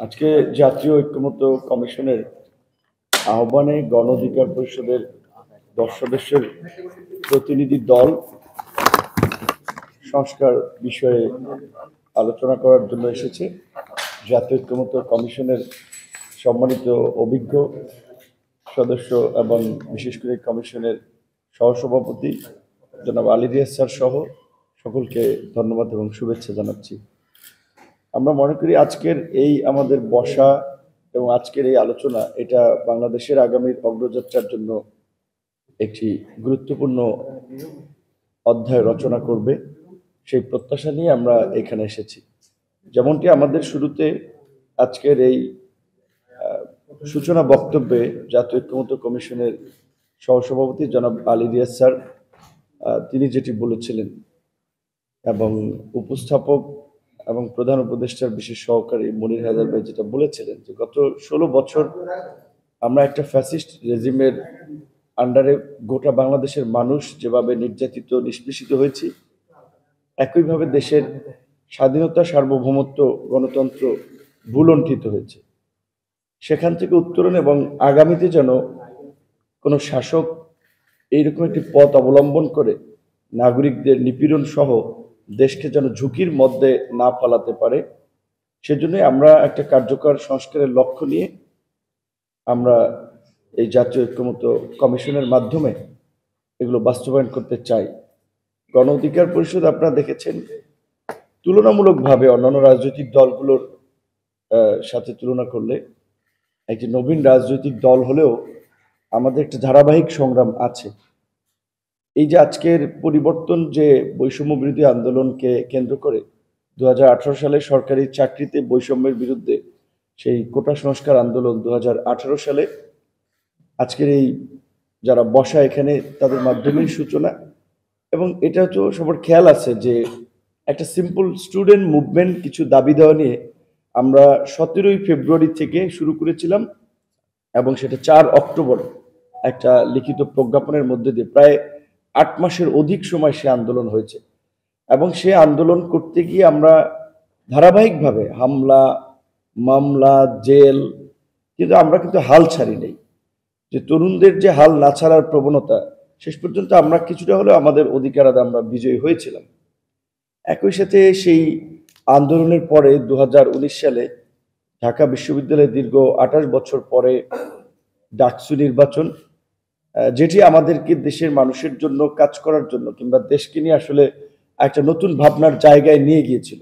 আজকে জাতীয় ঐক্যমত্য কমিশনের আহ্বানে গণ অধিকার পরিষদের 10 সদস্যের প্রতিনিধি দল সংস্কার বিষয়ে আলোচনা করার জন্য এসেছে। জাতীয় ঐক্যমত্য কমিশনের সম্মানিত অভিজ্ঞ সদস্য এবং বিশেষ করে কমিশনের সহসভাপতি জনাব আলী রিয়াজ স্যার সহ সকলকে ধন্যবাদ এবং শুভেচ্ছা জানাচ্ছি। আমরা মনে করি আজকের এই আমাদের বসা এবং আজকের এই আলোচনা এটা বাংলাদেশের আগামীর অগ্রযাত্রার জন্য একটি গুরুত্বপূর্ণ অধ্যায় রচনা করবে, সেই প্রত্যাশা নিয়ে আমরা এখানে এসেছি। যেমনটি আমাদের শুরুতে আজকের এই সূচনা বক্তব্যে জাতীয় ঐক্যমত্য কমিশনের সহসভাপতি জনাব আলী রিয়াজ স্যার তিনি যেটি বলেছিলেন এবং উপস্থাপক এবং প্রধান উপদেষ্টার বিশেষ সহকারী মনির হায়দার ভাই যেটা বলেছিলেন যে গত 16 বছর আমরা একটা ফ্যাসিস্ট রেজিমের আন্ডারে গোটা বাংলাদেশের মানুষ যেভাবে নির্যাতিত নিষ্পেষিত হয়েছে, একইভাবে দেশের স্বাধীনতা, সার্বভৌমত্ব, গণতন্ত্র ভুলণ্ঠিত হয়েছে। সেখান থেকে উত্তরণ এবং আগামীতে যেন কোনো শাসক এইরকম একটি পথ অবলম্বন করে নাগরিকদের নিপীড়ন সহ দেশকে যেন ঝুঁকির মধ্যে না ফেলাতে পারে, সেজন্যই আমরা একটা কার্যকর সংস্কারের লক্ষ্য নিয়ে আমরা এই জাতীয় ঐক্যমত্য কমিশনের মাধ্যমে এগুলো বাস্তবায়ন করতে চাই। গণ অধিকার পরিষদ আপনারা দেখেছেন তুলনামূলকভাবে অন্যান্য রাজনৈতিক দলগুলোর সাথে তুলনা করলে একটি নবীন রাজনৈতিক দল হলেও আমাদের একটা ধারাবাহিক সংগ্রাম আছে। এই যে আজকের পরিবর্তন, যে বৈষম্য বিরোধী আন্দোলনকে কেন্দ্র করে 2018 সালে সরকারি চাকরিতে বৈষম্যের বিরুদ্ধে সেই কোটা সংস্কার আন্দোলন, 2018 সালে আজকের এই যারা বসা এখানে তাদের মাধ্যমেই সূচনা। এবং এটা তো সবার খেয়াল আছে যে একটা সিম্পল স্টুডেন্ট মুভমেন্ট কিছু দাবি দেওয়া নিয়ে আমরা 17 ফেব্রুয়ারি থেকে শুরু করেছিলাম এবং সেটা 4 অক্টোবর একটা লিখিত প্রজ্ঞাপনের মধ্যে দিয়ে প্রায় 8 মাসের অধিক সময় সে আন্দোলন হয়েছে। এবং সে আন্দোলন করতে গিয়ে আমরা ধারাবাহিকভাবে হামলা, মামলা, জেল, কিন্তু আমরা কিন্তু হাল ছাড়ি নাই। যে তরুণদের যে হাল না ছাড়ার প্রবণতা, শেষ পর্যন্ত আমরা কিছুটা হলেও আমাদের অধিকার আদায়ে আমরা বিজয়ী হয়েছিলাম। একই সাথে সেই আন্দোলনের পরে 2019 সালে ঢাকা বিশ্ববিদ্যালয়ে দীর্ঘ 28 বছর পরে ডাকসু নির্বাচন, যেটি আমাদেরকে দেশের মানুষের জন্য কাজ করার জন্য কিংবা দেশকে নিয়ে আসলে একটা নতুন ভাবনার জায়গায় নিয়ে গিয়েছিল,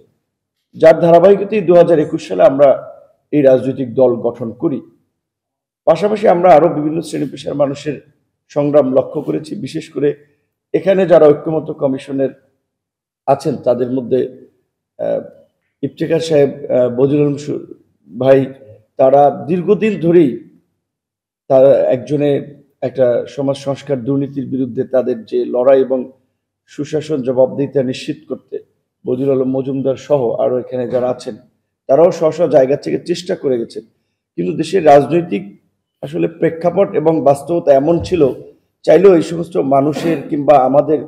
যার ধারাবাহিকতায় 2021 সালে আমরা এই রাজনৈতিক দল গঠন করি। পাশাপাশি আমরা আরো বিভিন্ন শ্রেণী পেশার মানুষের সংগ্রাম লক্ষ্য করেছি। বিশেষ করে এখানে যারা ঐক্যমত্য কমিশনের আছেন তাদের মধ্যে ইফতেখার সাহেব, বদিউল আলম ভাই, তারা দীর্ঘদিন ধরেই তারা একজনে একটা সমাজ সংস্কার দুর্নীতির বিরুদ্ধে তাদের যে লড়াই এবং সুশাসন জবাবদিহিতা নিশ্চিত করতে বদিউল আলম মজুমদার সহ আরো এখানে যারা আছেন তারাও স্ব জায়গা থেকে চেষ্টা করে গেছেন। কিন্তু দেশের রাজনৈতিক আসলে প্রেক্ষাপট এবং বাস্তবতা এমন ছিল, চাইলেও এই সমস্ত মানুষের কিংবা আমাদের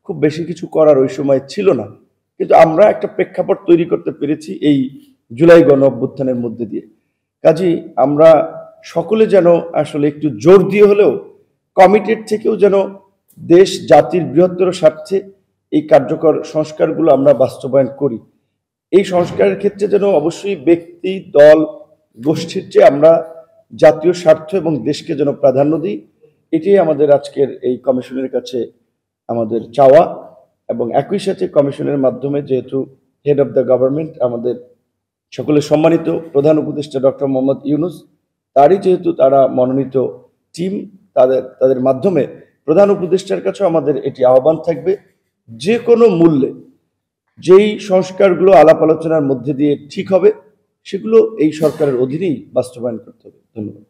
খুব বেশি কিছু করার ওই সময় ছিল না। কিন্তু আমরা একটা প্রেক্ষাপট তৈরি করতে পেরেছি এই জুলাই গণ অভ্যুত্থানের মধ্যে দিয়ে। কাজেই আমরা সকলে যেন আসলে একটু জোর দিয়ে হলেও কমিটেড থেকেও যেন দেশ জাতির বৃহত্তর স্বার্থে এই কার্যকর সংস্কারগুলো আমরা বাস্তবায়ন করি। এই সংস্কারের ক্ষেত্রে যেন অবশ্যই ব্যক্তি, দল, গোষ্ঠীর চেয়ে আমরা জাতীয় স্বার্থ এবং দেশকে যেন প্রাধান্য দিই, এটাই আমাদের আজকের এই কমিশনের কাছে আমাদের চাওয়া। এবং একই সাথে কমিশনের মাধ্যমে যেহেতু হেড অফ দ্য গভর্নমেন্ট আমাদের সকলের সম্মানিত প্রধান উপদেষ্টা ডক্টর মোহাম্মদ ইউনূস, তারই যেহেতু তারা মনোনীত টিম, তাদের মাধ্যমে প্রধান উপদেষ্টার কাছে আমাদের এটি আহ্বান থাকবে, যে কোনো মূল্যে যেই সংস্কারগুলো আলাপ আলোচনার মধ্যে দিয়ে ঠিক হবে সেগুলো এই সরকারের অধীনেই বাস্তবায়ন করতে হবে। ধন্যবাদ।